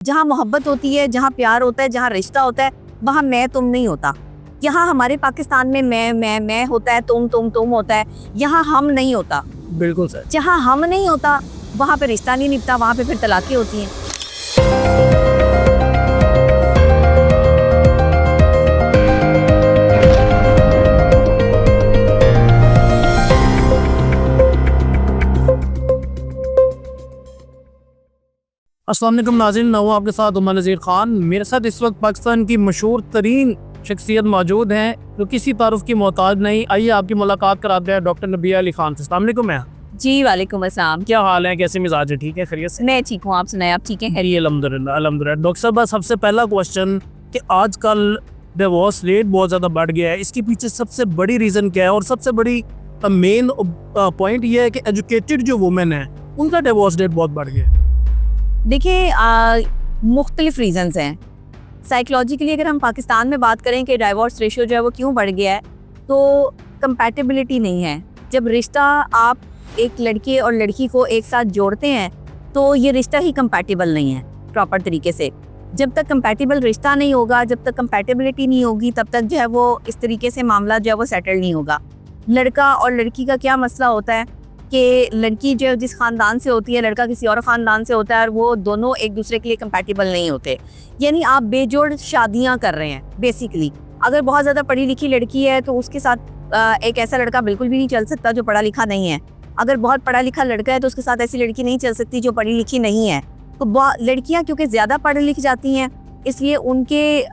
जहाँ मोहब्बत होती है, जहाँ प्यार होता है, जहाँ रिश्ता होता है, वहाँ मैं तुम नहीं होता। यहाँ हमारे पाकिस्तान में मैं होता है, तुम होता है, यहाँ हम नहीं होता। बिल्कुल सर। जहाँ हम नहीं होता वहाँ पे रिश्ता नहीं निभता, वहाँ पे फिर तलाक़ें होती हैं। अस्सलाम वालेकुम नाज़रीन, मैं हूं आपके साथ उमर नज़ीर ख़ान। मेरे साथ इस वक्त पाकिस्तान की मशहूर तरीन शख्सियत मौजूद हैं जो किसी तारुफ की मोहताज नहीं। आइए आपकी मुलाकात कराते हैं डॉक्टर नबिया अली खान से। अस्सलाम वालेकुम। जी वालेकुम अस्सलाम। क्या हाल है, कैसे मिजाज है? ठीक है, खैरियत से? मैं ठीक हूँ, आप सुनाए, आप ठीक हैं? अल्हम्दुलिल्लाह अल्हम्दुलिल्लाह। डॉक्टर साहब, सबसे पहला क्वेश्चन कि आजकल डिवोर्स रेट बहुत ज़्यादा बढ़ गया है, इसके पीछे सबसे बड़ी रीज़न क्या है? और सबसे बड़ी मेन पॉइंट ये है कि एजुकेटेड जो वुमेन है उनका डिवोर्स रेट बहुत बढ़ गया है। देखिए, मुख्तलिफ रीज़न्स हैं। साइकोलॉजिकली अगर हम पाकिस्तान में बात करें कि डाइवोर्स रेशियो जो है वो क्यों बढ़ गया है, तो कंपैटिबिलिटी नहीं है। जब रिश्ता आप एक लड़के और लड़की को एक साथ जोड़ते हैं तो ये रिश्ता ही कंपैटिबल नहीं है प्रॉपर तरीके से। जब तक कंपैटिबल रिश्ता नहीं होगा, जब तक कंपैटिबिलिटी नहीं होगी, तब तक जो है वो इस तरीके से मामला जो है वो सेटल नहीं होगा। लड़का और लड़की का क्या मसला होता है कि लड़की जो जिस ख़ानदान से होती है, लड़का किसी और ख़ानदान से होता है, और वो दोनों एक दूसरे के लिए कंपैटिबल नहीं होते। यानी आप बेजोड़ शादियां कर रहे हैं बेसिकली। अगर बहुत ज़्यादा पढ़ी लिखी लड़की है तो उसके साथ एक ऐसा लड़का बिल्कुल भी नहीं चल सकता जो पढ़ा लिखा नहीं है। अगर बहुत पढ़ा लिखा लड़का है तो उसके साथ ऐसी लड़की नहीं चल सकती जो पढ़ी लिखी नहीं है। तो लड़कियाँ क्योंकि ज़्यादा पढ़ लिख जाती हैं, इसलिए उनके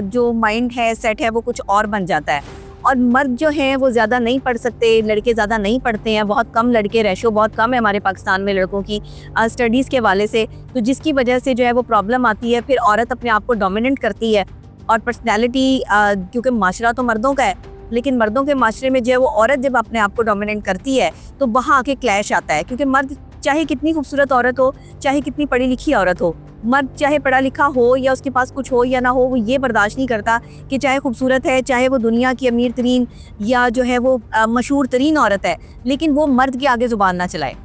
जो माइंड है, सेट है, वो कुछ और बन जाता है। और मर्द जो हैं वो ज़्यादा नहीं पढ़ सकते, लड़के ज़्यादा नहीं पढ़ते हैं, बहुत कम लड़के, रेशो बहुत कम है हमारे पाकिस्तान में लड़कों की स्टडीज़ के हवाले से। तो जिसकी वजह से जो है वो प्रॉब्लम आती है। फिर औरत अपने आप को डोमिनेंट करती है और पर्सनैलिटी, क्योंकि माशरा तो मर्दों का है, लेकिन मर्दों के माशरे में जो है वो औरत जब अपने आप को डोमिनेंट करती है तो वहाँ आके क्लैश आता है। क्योंकि मर्द चाहे कितनी खूबसूरत औरत हो, चाहे कितनी पढ़ी लिखी औरत हो, मर्द चाहे पढ़ा लिखा हो या उसके पास कुछ हो या ना हो, वो ये बर्दाश्त नहीं करता कि चाहे खूबसूरत है, चाहे वो दुनिया की अमीर तरीन या जो है वो मशहूर तरीन औरत है, लेकिन वो मर्द के आगे ज़ुबान ना चलाए,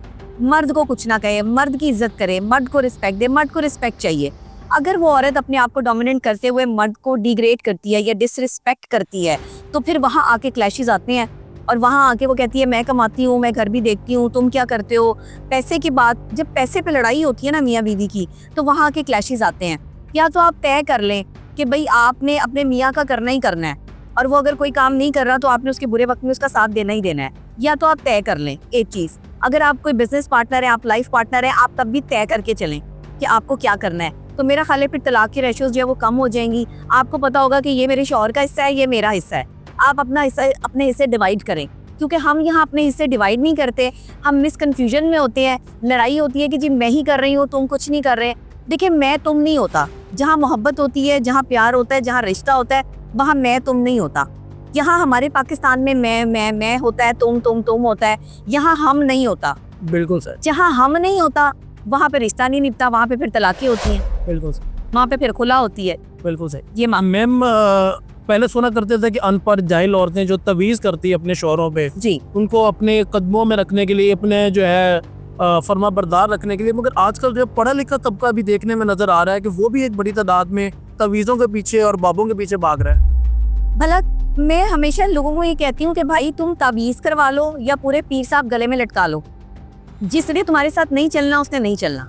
मर्द को कुछ ना कहे, मर्द की इज्जत करे, मर्द को रिस्पेक्ट दे। मर्द को रिस्पेक्ट चाहिए। अगर वो औरत अपने आप को डोमिनेट करते हुए मर्द को डिग्रेड करती है या डिसरिस्पेक्ट करती है तो फिर वहाँ आके क्लैशेस आते हैं। और वहाँ आके वो कहती है मैं कमाती हूँ, मैं घर भी देखती हूँ, तुम क्या करते हो। पैसे की बात, जब पैसे पे लड़ाई होती है ना मियाँ बीवी की, तो वहाँ आके क्लैशेस आते हैं। या तो आप तय कर लें कि भाई आपने अपने मियाँ का करना ही करना है, और वो अगर कोई काम नहीं कर रहा तो आपने उसके बुरे वक्त में उसका साथ देना ही देना है। या तो आप तय कर लें एक चीज़, अगर आप कोई बिजनेस पार्टनर है, आप लाइफ पार्टनर है, आप तब भी तय करके चलें कि आपको क्या करना है। तो मेरा ख्याल है फिर तलाक की रेशियोज जो है वो कम हो जाएंगी। आपको पता होगा कि ये मेरे शौहर का हिस्सा है, ये मेरा हिस्सा है। आप अपना हिस्सा अपने हिस्से डिवाइड करें, क्योंकि हम यहाँ अपने हिस्से डिवाइड नहीं करते। हम मिसकन्फ्यूजन में होते हैं, लड़ाई होती है कि जी मैं ही कर रही हूँ, तुम कुछ नहीं कर रहे। देखिए, मैं तुम नहीं होता। जहाँ मोहब्बत होती है, जहाँ प्यार होता है, जहाँ रिश्ता होता है, वहाँ मैं तुम नहीं होता। यहाँ हमारे पाकिस्तान में मैं होता है, तुम होता है, यहाँ हम नहीं होता। बिल्कुल सर। जहाँ हम नहीं होता वहाँ पे रिश्ता नहीं निभता, वहाँ पे फिर तलाक़ें होती हैं। बिल्कुल सर। वहाँ पे फिर खुला होती है। बिल्कुल सर। ये मैम, पहले सुना करते थे कि अनपढ़ जाहिल औरतें जो तवीज़ करती है अपने शौहरों पे, जी, उनको अपने कदमों में रखने के लिए, अपने जो है फर्मा बरदार रखने के लिए। मगर आजकल जो पढ़ा लिखा तबका भी देखने में नज़र आ रहा है कि वो भी एक बड़ी तादाद में तवीज़ों के पीछे और बाबों के पीछे भाग रहा है। भला मैं हमेशा लोगों को ये कहती हूँ कि भाई तुम तावीज़ करवा लो या पूरे पीर साहब गले में लटका लो, जिसने तुम्हारे साथ नहीं चलना उसने नहीं चलना।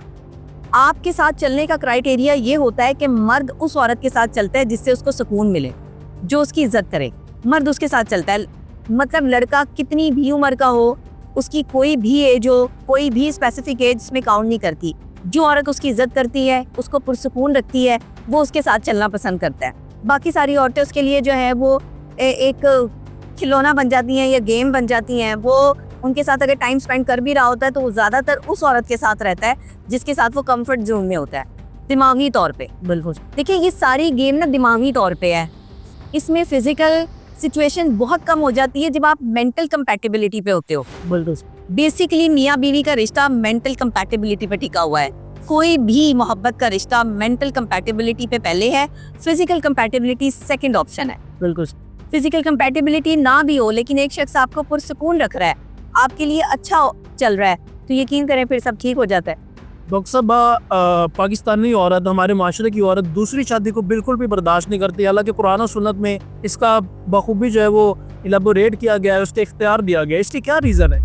आपके साथ चलने का क्राइटेरिया ये होता है कि मर्द उस औरत के साथ चलता है जिससे उसको सुकून मिले, जो उसकी इज्जत करे, मर्द उसके साथ चलता है। मतलब लड़का कितनी भी उम्र का हो, उसकी कोई भी एज हो, कोई भी स्पेसिफिक एज इसमें काउंट नहीं करती। जो औरत उसकी इज्जत करती है, उसको पुरसुकून रखती है, वो उसके साथ चलना पसंद करता है। बाकी सारी औरतें उसके लिए जो है वो एक खिलौना बन जाती हैं या गेम बन जाती हैं। वो उनके साथ अगर टाइम स्पेंड कर भी रहा होता है तो वो ज़्यादातर उस औरत के साथ रहता है जिसके साथ वो कंफर्ट जोन में होता है, दिमागी तौर पे। बिल्कुल। देखिए, ये सारी गेम ना दिमागी तौर पे है। इसमें फिजिकल सिचुएशन बहुत कम हो जाती है जब आप मेंटल कंपैटिबिलिटी पे होते हो। बिल्कुल। बेसिकली मियाँ बीवी का रिश्ता मेंटल कंपैटिबिलिटी पे टिका हुआ है। कोई भी मोहब्बत का रिश्ता मेंटल कंपैटिबिलिटी पे पहले है, फिजिकल कंपैटिबिलिटी सेकंड ऑप्शन है। बिल्कुल। फिजिकल कंपैटिबिलिटी ना भी हो, लेकिन एक शख्स आपको पुरसुकून रख रहा है, आपके लिए अच्छा चल रहा है, तो यकीन करें फिर सब ठीक हो जाता है। डॉक्टर साहब पाकिस्तानी औरत, हमारे माशरे की औरत दूसरी शादी को बिल्कुल भी बर्दाश्त नहीं करती, हालांकि कुरान और सुन्नत में इसका बखूबी जो है वो इलाबोरेट किया गया है, उसका इख्तियार दिया गया है। इसकी क्या रीज़न है?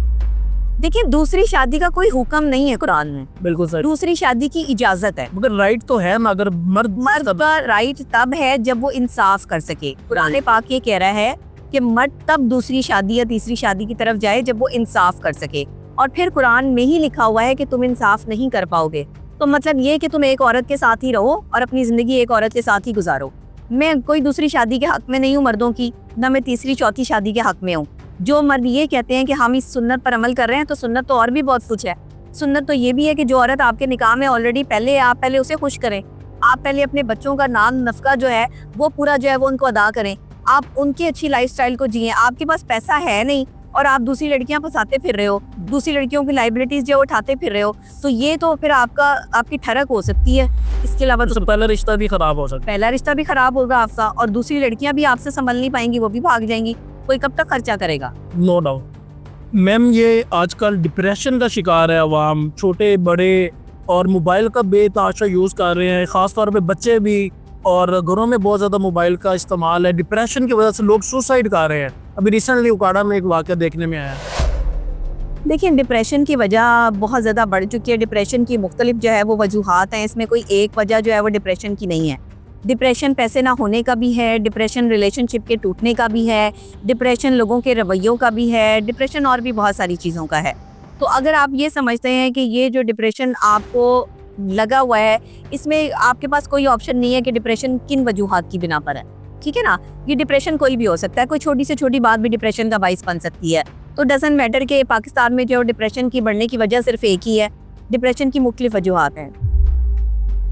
देखिए, दूसरी शादी का कोई हुक्म नहीं है कुरान में। बिल्कुल सर, दूसरी शादी की इजाजत है। मगर राइट तो है ना, अगर मर्द का राइट तब है जब वो इंसाफ कर सके। कुरान पाक ये कह रहा है कि मर्द तब दूसरी शादी या तीसरी शादी की तरफ जाए जब वो इंसाफ कर सके, और फिर कुरान में ही लिखा हुआ है कि तुम इंसाफ नहीं कर पाओगे। तो मतलब ये कि तुम एक औरत के साथ ही रहो और अपनी जिंदगी एक औरत के साथ ही गुजारो। मैं कोई दूसरी शादी के हक में नहीं हूँ मर्दों की, ना मैं तीसरी चौथी शादी के हक में हूँ। जो मर्द ये कहते हैं कि हम इस सुन्नत पर अमल कर रहे हैं, तो सुन्नत तो और भी बहुत कुछ है। सुन्नत तो ये भी है कि जो औरत आपके निकाह में ऑलरेडी पहले, आप पहले उसे खुश करें। आप पहले अपने बच्चों का नाम नफका जो है वो पूरा जो है वो उनको अदा करें। आप उनकी अच्छी लाइफस्टाइल को जिए। आपके पास पैसा है नहीं और आप दूसरी लड़कियां फंसाते फिर रहे हो, दूसरी लड़कियों की लाइबिलिटीज जो उठाते फिर रहे हो, तो ये तो फिर आपकी ठरक हो सकती है। इसके अलावा तो पहला रिश्ता भी खराब हो सकता है। पहला रिश्ता भी खराब होगा आपका, और दूसरी लड़कियां भी आपसे संभल नहीं पाएंगी, वो भी भाग जाएंगी। कोई कब तक खर्चा करेगा? नो डाउट मैम, ये आजकल डिप्रेशन का शिकार है अवाम, छोटे बड़े, और मोबाइल का बेतहाशा यूज़ कर रहे हैं, ख़ास तौर पे बच्चे भी, और घरों में बहुत ज़्यादा मोबाइल का इस्तेमाल है। डिप्रेशन की वजह से लोग सुसाइड कर रहे हैं। अभी रिसेंटली उकाड़ा में एक वाक़या देखने में आया। देखिए, डिप्रेशन की वजह बहुत ज़्यादा बढ़ चुकी है। डिप्रेशन की मुख्तलिफ जो है वो वजूहात हैं, इसमें कोई एक वजह जो है वो डिप्रेशन की नहीं है। डिप्रेशन पैसे ना होने का भी है, डिप्रेशन रिलेशनशिप के टूटने का भी है, डिप्रेशन लोगों के रवैयों का भी है, डिप्रेशन और भी बहुत सारी चीज़ों का है। तो अगर आप ये समझते हैं कि ये जो डिप्रेशन आपको लगा हुआ है, इसमें आपके पास कोई ऑप्शन नहीं है कि डिप्रेशन किन वजूहात की बिना पर है, ठीक है ना। ये डिप्रेशन कोई भी हो सकता है, कोई छोटी से छोटी बात भी डिप्रेशन का बाइस बन सकती है। तो डजंट मैटर कि पाकिस्तान में जो डिप्रेशन की बढ़ने की वजह सिर्फ एक ही है। डिप्रेशन की मुख्तलिफ वजूहात हैं।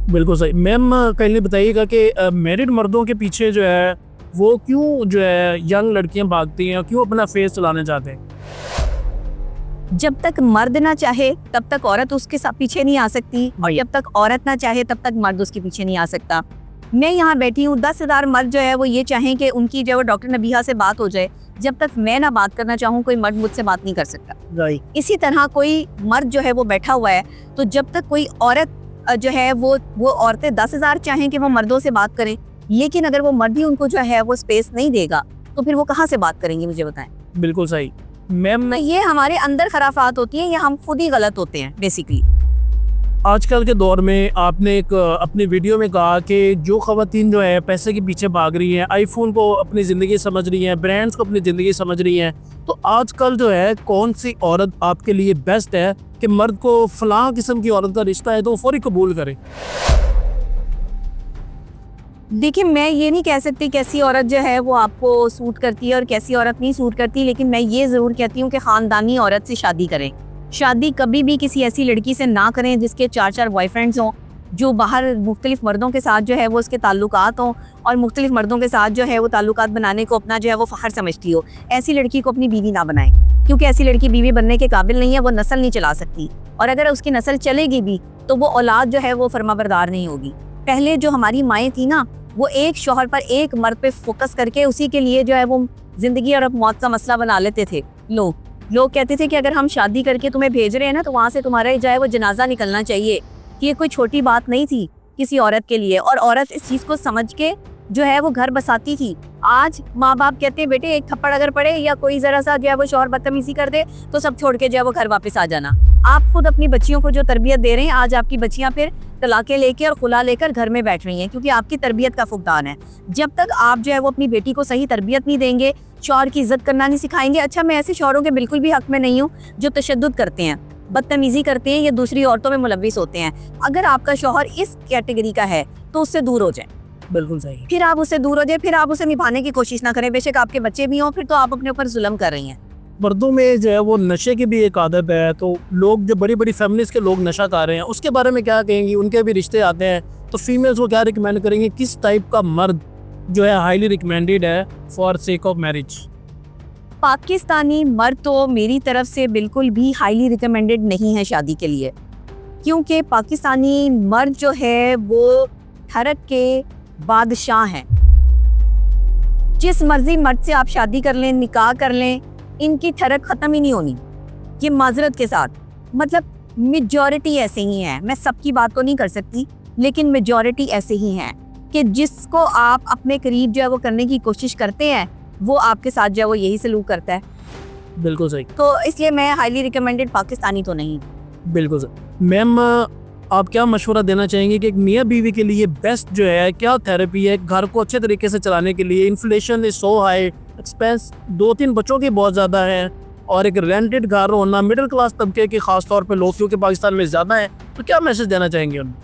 बिल्कुल सही। मैम कहीं बताइएगा कि मैरिड मर्दों के पीछे जो है वो क्यों जो है यंग लड़कियां भागती हैं, क्यों अपना फेस चलाने चाहते हैं? जब तक मर्द ना चाहे तब तक औरत उसके पीछे नहीं आ सकती, और जब तक औरत ना चाहे तब तक मर्द उसके पीछे नहीं आ सकता। मैं यहाँ बैठी हूँ, 10,000 मर्द जो है वो ये चाहें कि उनकी जो डॉक्टर नबीहा से बात हो जाए, जब तक मैं ना बात करना चाहूँ कोई मर्द मुझसे बात नहीं कर सकता। इसी तरह कोई मर्द जो है वो बैठा हुआ है, तो जब तक कोई औरत जो है वो औरतें 10,000 चाहें कि वो मर्दों से बात करें, लेकिन अगर वो मर्द ही उनको जो है वो स्पेस नहीं देगा, तो फिर वो कहाँ से बात करेंगे, मुझे बताएं। बिल्कुल सही मैम। ये हमारे अंदर खराफात होती हैं, या हम खुद ही गलत होते हैं बेसिकली। आजकल के दौर में आपने एक अपनी वीडियो में कहा कि जो ख़वातीन जो है पैसे के पीछे भाग रही हैं, आईफोन को अपनी ज़िंदगी समझ रही हैं, ब्रांड्स को अपनी ज़िंदगी समझ रही हैं, तो आजकल जो है कौन सी औरत आपके लिए बेस्ट है कि मर्द को फलां किस्म की औरत का रिश्ता है तो फौरी कबूल करे? देखिए, मैं ये नहीं कह सकती कैसी औरत जो है वो आपको सूट करती है और कैसी औरत नहीं सूट करती, लेकिन मैं ये ज़रूर कहती हूँ कि ख़ानदानी औरत से शादी करें। शादी कभी भी किसी ऐसी लड़की से ना करें जिसके 4-4 बॉयफ्रेंड्स हों, जो बाहर मुख्तलिफ मर्दों के साथ जो है वो उसके ताल्लुकात हों, और मुख्तलिफ मर्दों के साथ जो है वो ताल्लुकात बनाने को अपना जो है वो फ़ख्र समझती हो। ऐसी लड़की को अपनी बीवी ना बनाएं, क्योंकि ऐसी लड़की बीवी बनने के काबिल नहीं है, वो नस्ल नहीं चला सकती, और अगर उसकी नस्ल चलेगी भी तो वो औलाद जो है वो फरमाबरदार नहीं होगी। पहले जो हमारी माएँ थी ना, वो एक शौहर पर, एक मर्द पे फोकस करके उसी के लिए जो है वो ज़िंदगी और मौत का मसला बना लेते थे। लोग कहते थे कि अगर हम शादी करके तुम्हें भेज रहे हैं ना, तो वहाँ से तुम्हारा जो है वो जनाजा निकलना चाहिए, कि ये कोई छोटी बात नहीं थी किसी औरत के लिए, और औरत इस चीज़ को समझ के जो है वो घर बसाती थी। आज माँ बाप कहते हैं बेटे एक थप्पड़ अगर पड़े या कोई ज़रा सा जो है वो शौहर बदतमीजी कर दे तो सब छोड़ के जो है वो घर वापस आ जाना। आप खुद अपनी बच्चियों को जो तरबियत दे रहे हैं, आज आपकी बच्चियाँ फिर तलाक़ें लेके और खुला लेकर घर में बैठ रही हैं, क्योंकि आपकी तरबियत का फुकदान है। जब तक आप जो है वो अपनी बेटी को सही तरबियत नहीं देंगे, शौहर की इज्जत करना नहीं सिखाएंगे। अच्छा, मैं ऐसे शौहरों के बिल्कुल भी हक में नहीं हूँ जो तशद्दुद करते हैं, बदतमीजी करते हैं या दूसरी औरतों में मुलव्विस होते हैं। अगर आपका शौहर इस कैटेगरी का है तो उससे दूर हो जाए। बिल्कुल सही। फिर आप उससे दूर हो जाए, फिर आप उसे निभाने की कोशिश ना करें, बेशक आपके बच्चे भी हों, फिर तो आप अपने ऊपर जुल्म कर रही हैं। मर्दों में जो है वो नशे की भी एक आदत है, तो लोग जो बड़ी बड़ी फैमिलीज़ के लोग नशा कर रहे हैं, उसके बारे में क्या कहेंगी? उनके भी रिश्ते आते हैं, तो फीमेल्स को क्या रिकमेंड करेंगे? किस टाइप का मर्द जो है हाईली रिकमेंडेड है for sake of marriage? Pakistani मर्द तो मेरी तरफ से बिल्कुल भी हाईली रिकमेंडेड नहीं है शादी के लिए, क्योंकि पाकिस्तानी मर्द जो है वो ठरक के बादशाह हैं। जिस मर्जी मर्द से आप शादी कर लें, निकाह कर लें, इनकी ठरक ख़त्म ही नहीं होनी। ये माजरत के साथ, मतलब मेजॉरिटी ऐसे ही है, मैं सबकी बात तो नहीं कर सकती, लेकिन मेजॉरिटी ऐसे ही हैं कि जिसको आप अपने करीब जो है वो करने की कोशिश करते हैं, वो आपके साथ जो है वो यही सलूक करता है। बिल्कुल सही, तो इसलिए मैं हाईली रिकमेंडेड पाकिस्तानी तो नहीं। बिल्कुल सही। मैम आप क्या मशवरा देना चाहेंगे कि एक मियाँ बीवी के लिए बेस्ट जो है क्या थेरेपी है घर को अच्छे तरीके से चलाने के लिए? Inflation is so high, expense 2-3 बच्चों की बहुत ज़्यादा है, और एक रेंटेड घर होना मिडिल क्लास तबके के खास तौर पे लोग क्योंकि पाकिस्तान में ज़्यादा है, तो क्या मैसेज देना चाहेंगे उन्हें?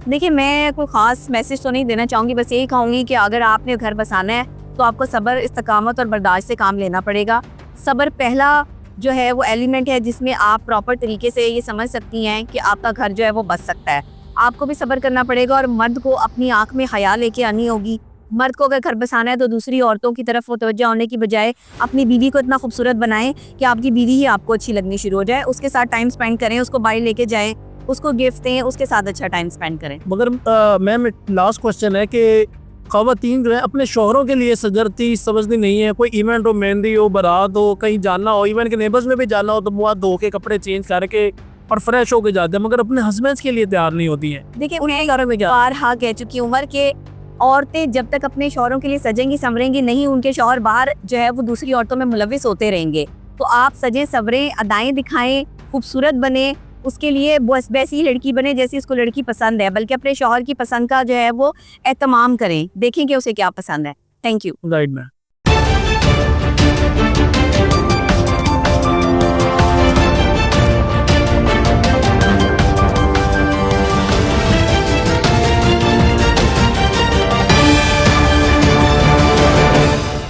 देखिए, मैं कोई ख़ास मैसेज तो नहीं देना चाहूँगी, बस यही कहूँगी कि अगर आपने घर बसाना है तो आपको सब्र, इस्तकामत और बर्दाश्त से काम लेना पड़ेगा। सब्र पहला जो है वो एलिमेंट है जिसमें आप प्रॉपर तरीके से ये समझ सकती हैं कि आपका घर जो है वो बच सकता है। आपको भी सब्र करना पड़ेगा और मर्द को अपनी आँख में हया लेके आनी होगी। मर्द को अगर घर बसाना है तो दूसरी औरतों की तरफ मुतवज्जा होने की बजाय अपनी बीवी को इतना खूबसूरत बनाएं कि आपकी बीवी ही आपको अच्छी लगनी शुरू हो जाए। उसके साथ टाइम स्पेंड करें, उसको बाहर लेके जाएं, उसको गिफ्ट दें, उसके साथ अच्छा टाइम स्पेंड करें। मगर मैम लास्ट क्वेश्चन है कि ख़वातीन जो है अपने शौहरों के लिए सजरती समझती नहीं है। कोई इवेंट हो, मेहंदी हो, बारात हो, कहीं जाना हो, इवन के नेबर्स में भी जाना हो तो मुँह हाथ धो के कपड़े चेंज करके और फ्रेश होके जाते हैं, मगर अपने हस्बैंड्स के लिए तैयार नहीं होती हैं। देखिए, उन्हें बारहा कह चुकी उम्र के औरतें जब तक अपने शौहरों के लिए सजेंगी संवरेंगी नहीं, उनके शौहर बाहर जो है वो दूसरी औरतों में मुलविस होते रहेंगे। तो आप सजें, सवरें, अदाएं दिखाएं, खूबसूरत बने, उसके लिए बस वैसी ही लड़की बने जैसी उसको लड़की पसंद है, बल्कि अपने शौहर की पसंद का जो है वो एहतमाम करें, देखें कि उसे क्या पसंद है। Thank you. Right ma'am.